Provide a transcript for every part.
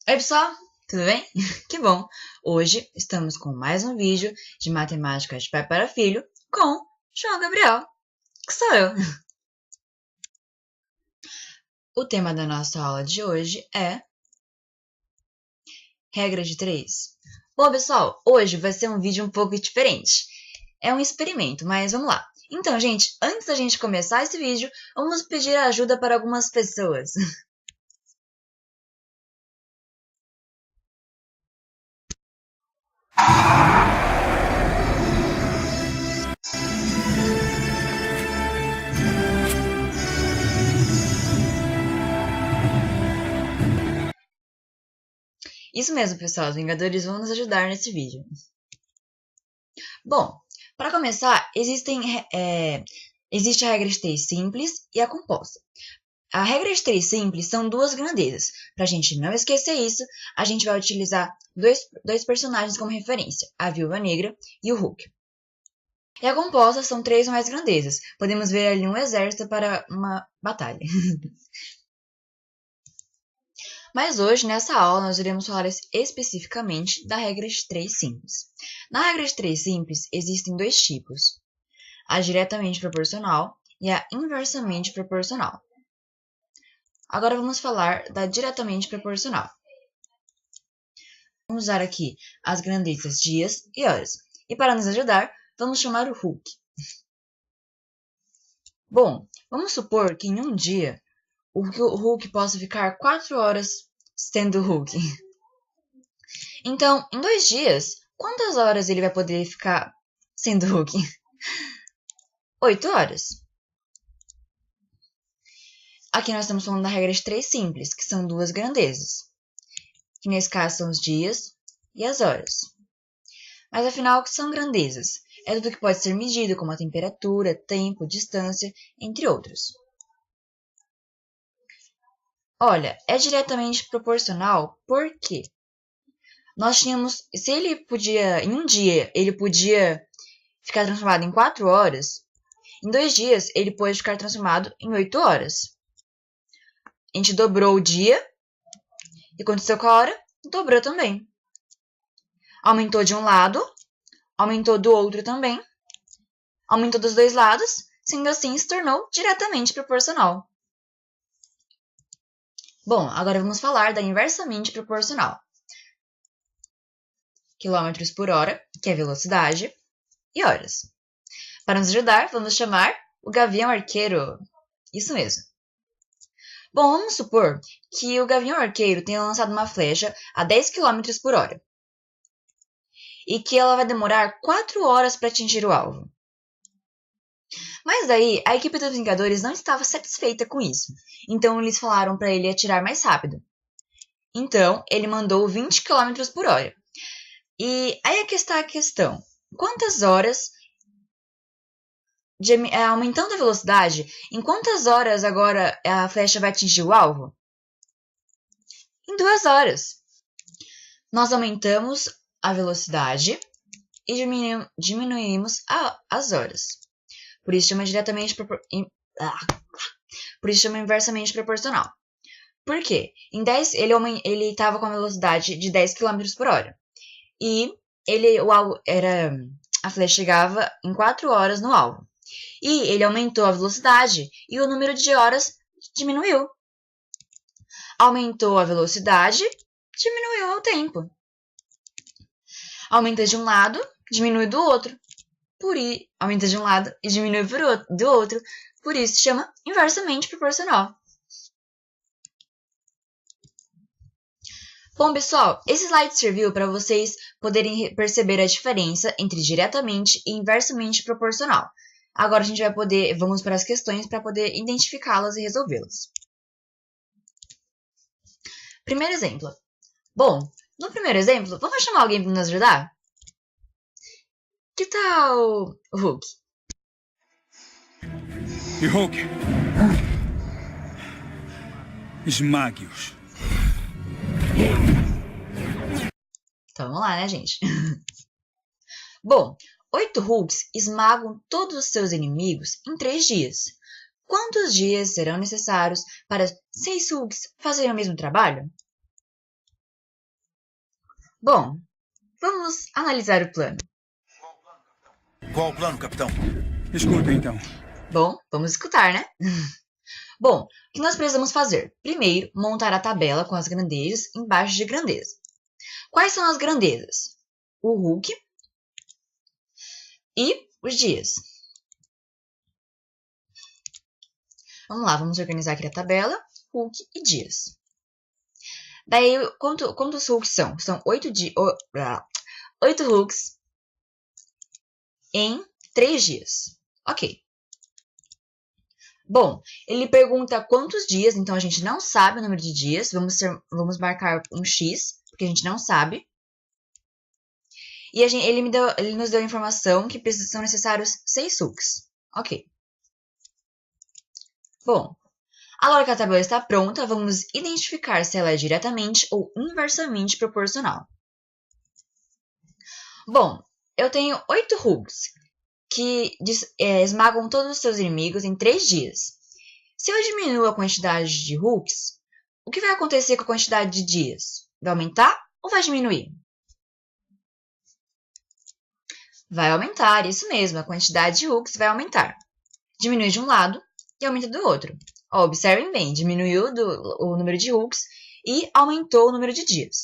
Oi, pessoal, tudo bem? Que bom! Hoje estamos com mais um vídeo de matemática de pai para filho com João Gabriel, que sou eu. O tema da nossa aula de hoje é regra de 3. Bom, pessoal, hoje vai ser um vídeo um pouco diferente. É um experimento, mas vamos lá. Então, gente, antes da gente começar esse vídeo, vamos pedir ajuda para algumas pessoas. Isso mesmo, pessoal, os Vingadores vão nos ajudar nesse vídeo. Bom, para começar, existe a regra de 3 simples e a composta. A regra de 3 simples são duas grandezas. Para a gente não esquecer isso, a gente vai utilizar dois personagens como referência, a Viúva Negra e o Hulk. E a composta são 3 mais grandezas. Podemos ver ali um exército para uma batalha. Mas hoje, nessa aula, nós iremos falar especificamente da regra de 3 simples. Na regra de 3 simples, existem dois tipos: a diretamente proporcional e a inversamente proporcional. Agora vamos falar da diretamente proporcional. Vamos usar aqui as grandezas dias e horas. E para nos ajudar, vamos chamar o Hulk. Bom, vamos supor que em um dia o Hulk possa ficar 4 horas sendo Hulk. Então, em 2 dias, quantas horas ele vai poder ficar sendo Hulk? 8 horas. Aqui nós estamos falando da regra de 3 simples, que são duas grandezas, que nesse caso são os dias e as horas. Mas afinal, o que são grandezas? É tudo que pode ser medido, como a temperatura, tempo, distância, entre outros. Olha, é diretamente proporcional porque nós tínhamos, se ele podia, em um dia, ele podia ficar transformado em 4 horas, em 2 dias ele pode ficar transformado em 8 horas. A gente dobrou o dia, e aconteceu com a hora, dobrou também. Aumentou de um lado, aumentou do outro também, aumentou dos dois lados, sendo assim se tornou diretamente proporcional. Bom, agora vamos falar da inversamente proporcional. Quilômetros por hora, que é velocidade, e horas. Para nos ajudar, vamos chamar o Gavião Arqueiro. Isso mesmo. Bom, vamos supor que o Gavião Arqueiro tenha lançado uma flecha a 10 km por hora e que ela vai demorar 4 horas para atingir o alvo. Mas daí, a equipe dos Vingadores não estava satisfeita com isso, então eles falaram para ele atirar mais rápido. Então, ele mandou 20 km por hora. E aí é que está a questão. Quantas horas, aumentando a velocidade, em quantas horas agora a flecha vai atingir o alvo? Em 2 horas. Nós aumentamos a velocidade e diminuímos as horas. Por isso chama inversamente proporcional. Por quê? Em 10, ele estava com a velocidade de 10 km por hora. E a flecha chegava em 4 horas no alvo. E ele aumentou a velocidade e o número de horas diminuiu. Aumentou a velocidade, diminuiu o tempo. Aumenta de um lado, diminui do outro. Aumenta de um lado e diminui do outro. Por isso se chama inversamente proporcional. Bom, pessoal, esse slide serviu para vocês poderem perceber a diferença entre diretamente e inversamente proporcional. Agora vamos para as questões para poder identificá-las e resolvê-las. Primeiro exemplo. Bom, no primeiro exemplo, vamos chamar alguém para nos ajudar? Que tal o Hulk? E Hulk? Esmague-os. Então vamos lá, né, gente? Bom, 8 Hulks esmagam todos os seus inimigos em 3 dias. Quantos dias serão necessários para 6 Hulks fazerem o mesmo trabalho? Bom, vamos analisar o plano. Qual o plano, capitão? Escuta, então. Bom, vamos escutar, né? Bom, o que nós precisamos fazer? Primeiro, montar a tabela com as grandezas embaixo de grandeza. Quais são as grandezas? O Hulk e os dias. Vamos lá, vamos organizar aqui a tabela, Hulk e dias. Daí, quantos Hulks são? São 8 Hulks em 3 dias. Ok. Bom, ele pergunta quantos dias, então a gente não sabe o número de dias. Vamos marcar um X, porque a gente não sabe. E ele nos deu a informação que são necessários 6 Hulks. Ok. Bom, agora que a tabela está pronta, vamos identificar se ela é diretamente ou inversamente proporcional. Bom, eu tenho 8 Hulks que esmagam todos os seus inimigos em 3 dias. Se eu diminuo a quantidade de Hulks, o que vai acontecer com a quantidade de dias? Vai aumentar ou vai diminuir? Vai aumentar, isso mesmo, a quantidade de Hulks vai aumentar. Diminui de um lado e aumenta do outro. Ó, observem bem, diminuiu o número de Hulks e aumentou o número de dias.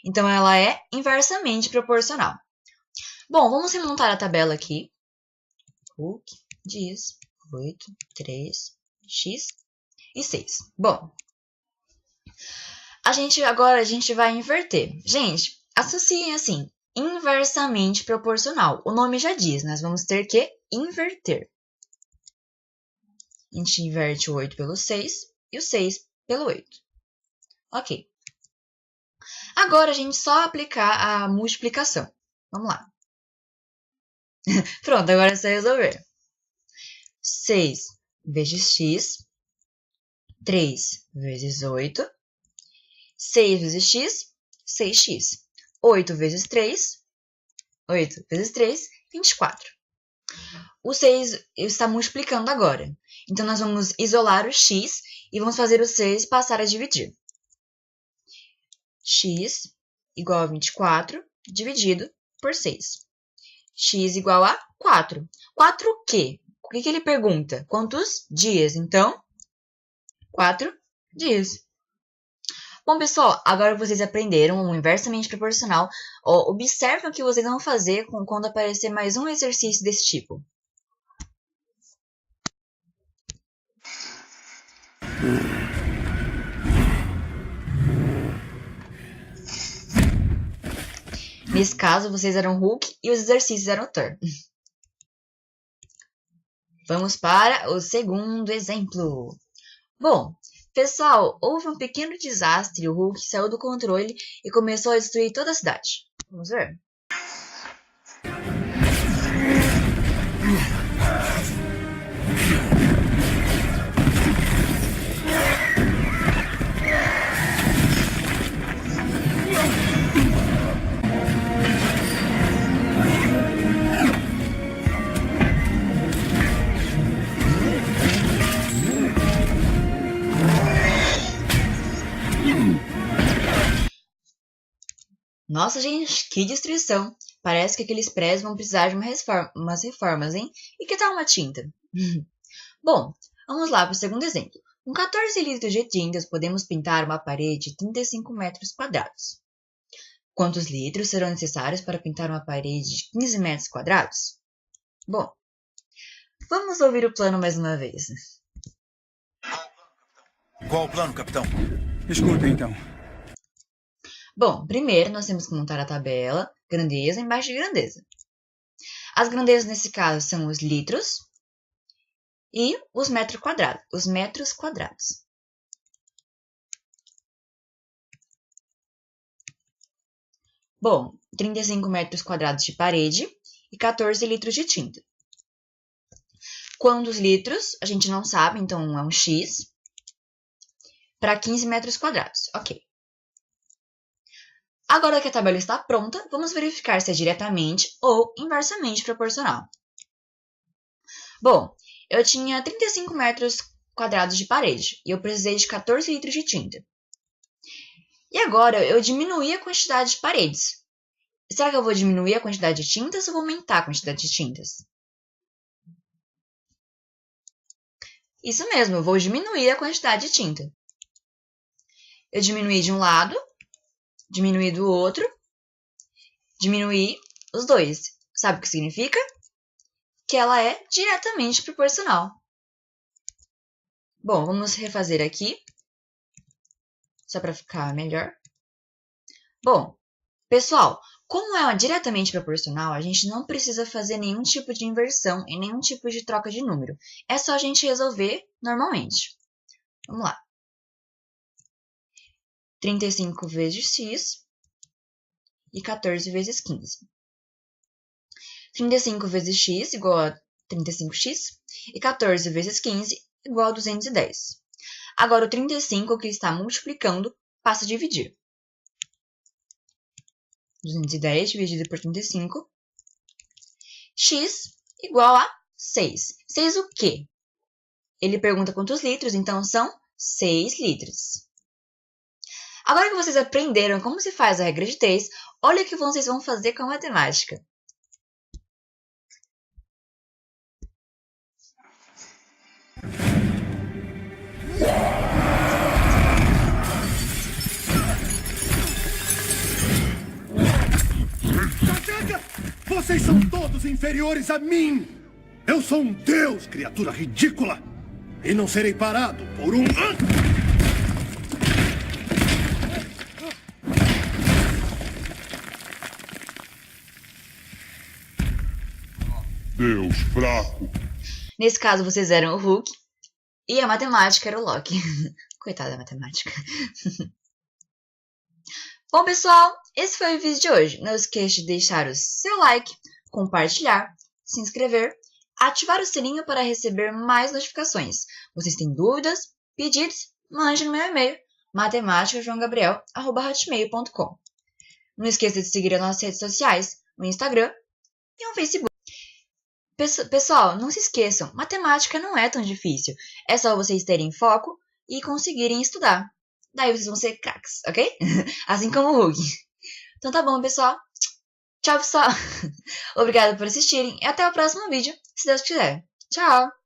Então, ela é inversamente proporcional. Bom, vamos remontar a tabela aqui. Hulk, dias, 8, 3, X e 6. Bom, agora a gente vai inverter. Gente, associem assim, inversamente proporcional. O nome já diz, nós vamos ter que inverter. A gente inverte o 8 pelo 6 e o 6 pelo 8. Ok. Agora a gente só aplicar a multiplicação. Vamos lá. Pronto, agora é só resolver. 6 vezes x, 3 vezes 8, 6 vezes x, 6x. 8 vezes 3, 24. O 6 está multiplicando agora. Então, nós vamos isolar o x e vamos fazer o 6 passar a dividir. X igual a 24 dividido por 6. X igual a 4. 4 o quê? O que ele pergunta? Quantos dias? Então, 4 dias. Bom, pessoal, agora vocês aprenderam o inversamente proporcional. Observe o que vocês vão fazer quando aparecer mais um exercício desse tipo. Nesse caso, vocês eram Hulk e os exercícios eram Thor. Vamos para o segundo exemplo. Bom, pessoal, houve um pequeno desastre. O Hulk saiu do controle e começou a destruir toda a cidade. Vamos ver. Nossa, gente, que destruição. Parece que aqueles prédios vão precisar de umas reformas, hein? E que tal uma tinta? Bom, vamos lá para o segundo exemplo. Com 14 litros de tintas, podemos pintar uma parede de 35 metros quadrados. Quantos litros serão necessários para pintar uma parede de 15 metros quadrados? Bom, vamos ouvir o plano mais uma vez. Qual o plano, capitão? Escuta, então. Bom, primeiro nós temos que montar a tabela, grandeza embaixo de grandeza. As grandezas nesse caso são os litros e os metros quadrados. Bom, 35 metros quadrados de parede e 14 litros de tinta. Quantos litros? A gente não sabe, então é um X para 15 metros quadrados. Ok. Agora que a tabela está pronta, vamos verificar se é diretamente ou inversamente proporcional. Bom, eu tinha 35 metros quadrados de parede e eu precisei de 14 litros de tinta. E agora eu diminuí a quantidade de paredes. Será que eu vou diminuir a quantidade de tintas ou vou aumentar a quantidade de tintas? Isso mesmo, eu vou diminuir a quantidade de tinta. Eu diminuí de um lado, diminuí do outro, diminuí os dois. Sabe o que significa? Que ela é diretamente proporcional. Bom, vamos refazer aqui, só para ficar melhor. Bom, pessoal, como é diretamente proporcional, a gente não precisa fazer nenhum tipo de inversão e nenhum tipo de troca de número. É só a gente resolver normalmente. Vamos lá. 35 vezes x e 14 vezes 15. 35 vezes x igual a 35x e 14 vezes 15 igual a 210. Agora, o 35 que está multiplicando passa a dividir. 210 dividido por 35. X igual a 6. 6 o quê? Ele pergunta quantos litros, então são 6 litros. Agora que vocês aprenderam como se faz a regra de 3, olha o que vocês vão fazer com a matemática. Vocês são todos inferiores a mim! Eu sou um deus, criatura ridícula! E não serei parado por um... Deus fraco. Nesse caso, vocês eram o Hulk e a matemática era o Loki. Coitada da matemática. Bom, pessoal, esse foi o vídeo de hoje. Não esqueça de deixar o seu like, compartilhar, se inscrever, ativar o sininho para receber mais notificações. Vocês têm dúvidas, pedidos? Mande no meu e-mail, matematica.joaogabriel@hotmail.com. Não esqueça de seguir as nossas redes sociais, o Instagram e o Facebook. Pessoal, não se esqueçam, matemática não é tão difícil. É só vocês terem foco e conseguirem estudar. Daí vocês vão ser craques, ok? Assim como o Hulk. Então tá bom, pessoal. Tchau, pessoal. Obrigada por assistirem e até o próximo vídeo, se Deus quiser. Tchau!